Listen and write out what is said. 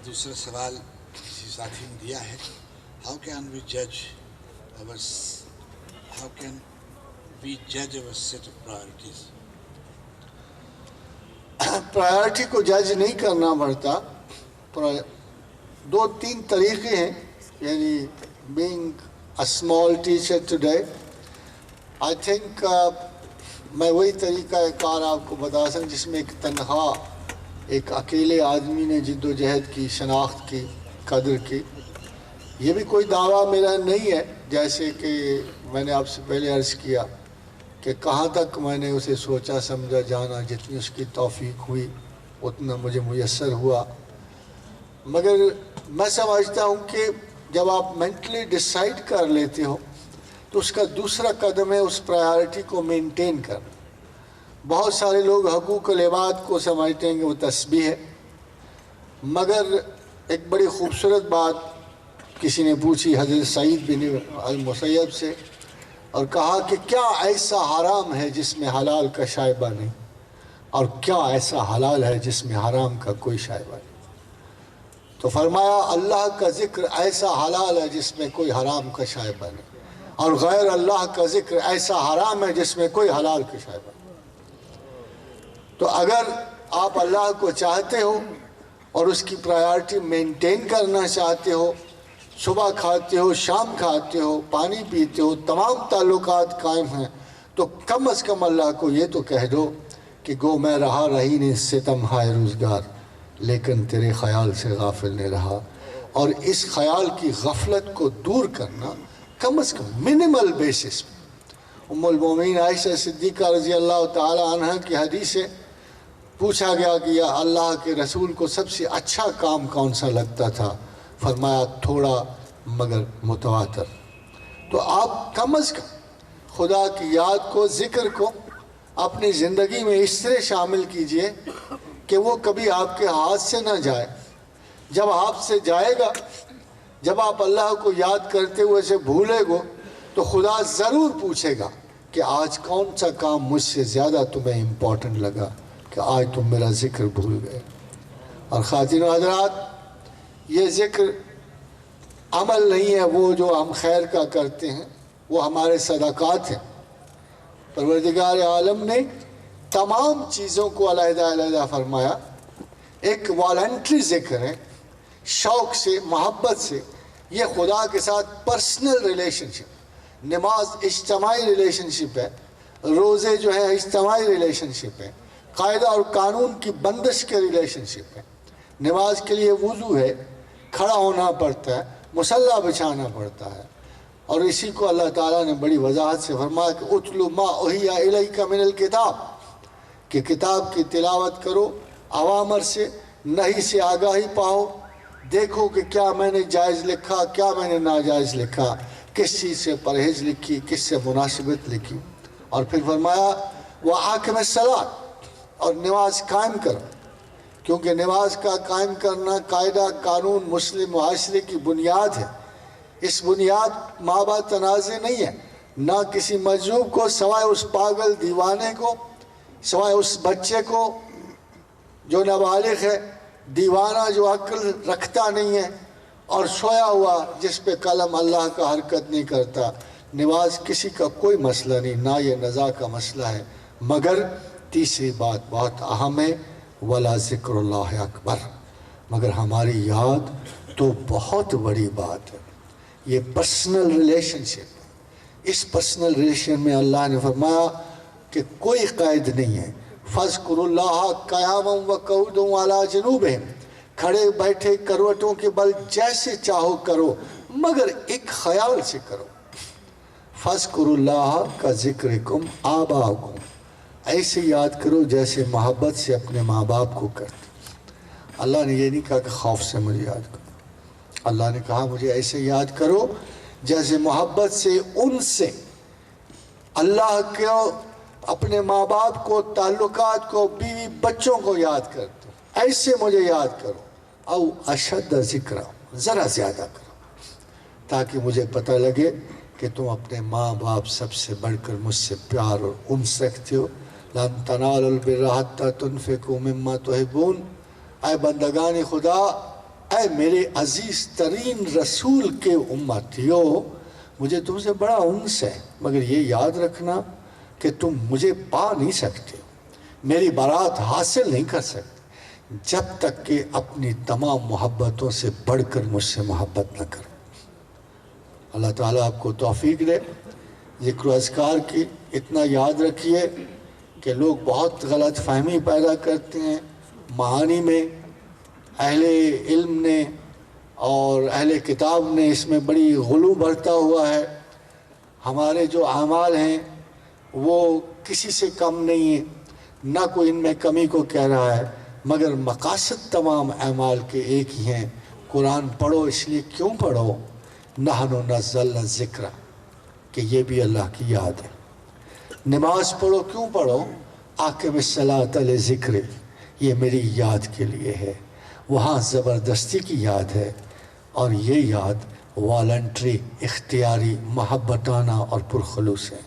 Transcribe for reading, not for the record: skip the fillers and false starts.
دوسرا سوال کسی ساتھی نے دیا ہے، ہاؤ کین وی جج our set of priorities؟ Priority کو جج نہیں کرنا پڑتا، دو تین طریقے ہیں. یعنی being a small teacher today, I think میں وہی طریقہ کار آپ کو بتا سکوں جس میں ایک تنہا ایک اکیلے آدمی نے جد و جہد کی، شناخت کی، قدر کی. یہ بھی کوئی دعویٰ میرا نہیں ہے، جیسے کہ میں نے آپ سے پہلے عرض کیا کہ کہاں تک میں نے اسے سوچا سمجھا جانا، جتنی اس کی توفیق ہوئی اتنا مجھے میسر ہوا. مگر میں سمجھتا ہوں کہ جب آپ مینٹلی ڈیسائیڈ کر لیتے ہو تو اس کا دوسرا قدم ہے اس پرائیورٹی کو مینٹین کرنا. بہت سارے لوگ حقوق العباد کو سمجھتے ہیں کہ وہ تسبیح ہے، مگر ایک بڑی خوبصورت بات کسی نے پوچھی حضرت سعید بن المسیب سے، اور کہا کہ کیا ایسا حرام ہے جس میں حلال کا شائبہ نہیں، اور کیا ایسا حلال ہے جس میں حرام کا کوئی شائبہ نہیں؟ تو فرمایا اللہ کا ذکر ایسا حلال ہے جس میں کوئی حرام کا شائبہ نہیں، اور غیر اللہ کا ذکر ایسا حرام ہے جس میں کوئی حلال کا شائبہ نہیں. تو اگر آپ اللہ کو چاہتے ہو اور اس کی پرائیورٹی مینٹین کرنا چاہتے ہو، صبح کھاتے ہو، شام کھاتے ہو، پانی پیتے ہو، تمام تعلقات قائم ہیں، تو کم از کم اللہ کو یہ تو کہہ دو کہ گو میں رہا رہی نے ستم ہائے روزگار، لیکن تیرے خیال سے غافل نہیں رہا. اور اس خیال کی غفلت کو دور کرنا کم از کم منیمل بیسس پہ. ام المومنین عائشہ صدیقہ رضی اللہ تعالی عنہ کی حدیث سے پوچھا گیا کہ یا اللہ کے رسول کو سب سے اچھا کام کون سا لگتا تھا؟ فرمایا تھوڑا مگر متواتر. تو آپ کم از کم خدا کی یاد کو، ذکر کو اپنی زندگی میں اس طرح شامل کیجئے کہ وہ کبھی آپ کے ہاتھ سے نہ جائے. جب آپ سے جائے گا، جب آپ اللہ کو یاد کرتے ہوئے سے بھولے گو، تو خدا ضرور پوچھے گا کہ آج کون سا کام مجھ سے زیادہ تمہیں امپورٹنٹ لگا کہ آج تم میرا ذکر بھول گئے. اور خواتین و حضرات، یہ ذکر عمل نہیں ہے وہ جو ہم خیر کا کرتے ہیں، وہ ہمارے صدقات ہیں. پروردگار عالم نے تمام چیزوں کو علیحدہ علیحدہ فرمایا. ایک والنٹری ذکر ہے، شوق سے، محبت سے. یہ خدا کے ساتھ پرسنل ریلیشن شپ. نماز اجتماعی ریلیشن شپ ہے، روزے جو ہے اجتماعی ریلیشن شپ ہے، قاعدہ اور قانون کی بندش کے ریلیشن شپ ہے. نماز کے لیے وضو ہے، کھڑا ہونا پڑتا ہے، مصلی بچھانا پڑتا ہے. اور اسی کو اللہ تعالیٰ نے بڑی وضاحت سے فرمایا کہ اتلو ما اوحی الیک من الکتاب، کہ کتاب کی تلاوت کرو، اوامر سے نہی سے آگاہی پاؤ، دیکھو کہ کیا میں نے جائز لکھا، کیا میں نے ناجائز لکھا، کس چیز سے پرہیز لکھی، کس سے مناسبت لکھی. اور پھر فرمایا وَأَقِمِ الصَّلَاةَ، اور نماز قائم کرو، کیونکہ نماز کا قائم کرنا قاعدہ قانون مسلم معاشرے کی بنیاد ہے. اس بنیاد مابع تنازع نہیں ہے. نہ کسی مجذوب کو سوائے اس پاگل دیوانے کو، سوائے اس بچے کو جو نابالغ ہے، دیوانہ جو عقل رکھتا نہیں ہے، اور سویا ہوا جس پہ قلم اللہ کا حرکت نہیں کرتا. نماز کسی کا کوئی مسئلہ نہیں، نہ یہ نزاع کا مسئلہ ہے. مگر تیسری بات بہت اہم ہے، وَلَا ذِكْرُ اللَّهِ اکبر، مگر ہماری یاد تو بہت بڑی بات ہے. یہ پرسنل ریلیشن شپ. اس پرسنل ریلیشن میں اللہ نے فرمایا کہ کوئی قید نہیں ہے. فَاذْكُرُوا اللَّهَ قِيَامًا وَقُعُودًا وَعَلَىٰ جُنُوبِهِمْ، کھڑے بیٹھے کروٹوں کے بل جیسے چاہو کرو، مگر ایک خیال سے کرو. فَاذْكُرُوا اللَّهَ كَذِكْرِكُمْ آبَاءَكُمْ، ایسے یاد کرو جیسے محبت سے اپنے ماں باپ کو کرتے. اللہ نے یہ نہیں کہا کہ خوف سے مجھے یاد کرو، اللہ نے کہا مجھے ایسے یاد کرو جیسے محبت سے ان سے، اللہ کو، اپنے ماں باپ کو، تعلقات کو، بیوی بچوں کو یاد کرتے. ایسے مجھے یاد کرو. او اشد ذکر، ذرا زیادہ کرو، تاکہ مجھے پتہ لگے کہ تم اپنے ماں باپ سب سے بڑھ کر مجھ سے پیار اور انس رکھتے ہو. لن تنالوا البر حتی تنفقوا مما تحبون. اے بندگان خدا، اے میرے عزیز ترین رسول کے امتیوں، مجھے تم سے بڑا انس ہے، مگر یہ یاد رکھنا کہ تم مجھے پا نہیں سکتے، میری برات حاصل نہیں کر سکتے جب تک کہ اپنی تمام محبتوں سے بڑھ کر مجھ سے محبت نہ کرو۔ اللہ تعالیٰ آپ کو توفیق دے۔ ذکر و اذکار کی اتنا یاد رکھیے کہ لوگ بہت غلط فہمی پیدا کرتے ہیں معانی میں۔ اہل علم نے اور اہل کتاب نے اس میں بڑی غلو برتا ہوا ہے۔ ہمارے جو اعمال ہیں وہ کسی سے کم نہیں ہیں، نہ کوئی ان میں کمی کو کہہ رہا ہے، مگر مقاصد تمام اعمال کے ایک ہی ہیں۔ قرآن پڑھو، اس لیے کیوں پڑھو؟ نحن نزلنا الذکر، کہ یہ بھی اللہ کی یاد ہے۔ نماز پڑھو، کیوں پڑھو؟ اقم الصلاۃ لذکر، یہ میری یاد کے لیے ہے۔ وہاں زبردستی کی یاد ہے، اور یہ یاد والنٹری، اختیاری، محبتانہ اور پرخلوص ہے۔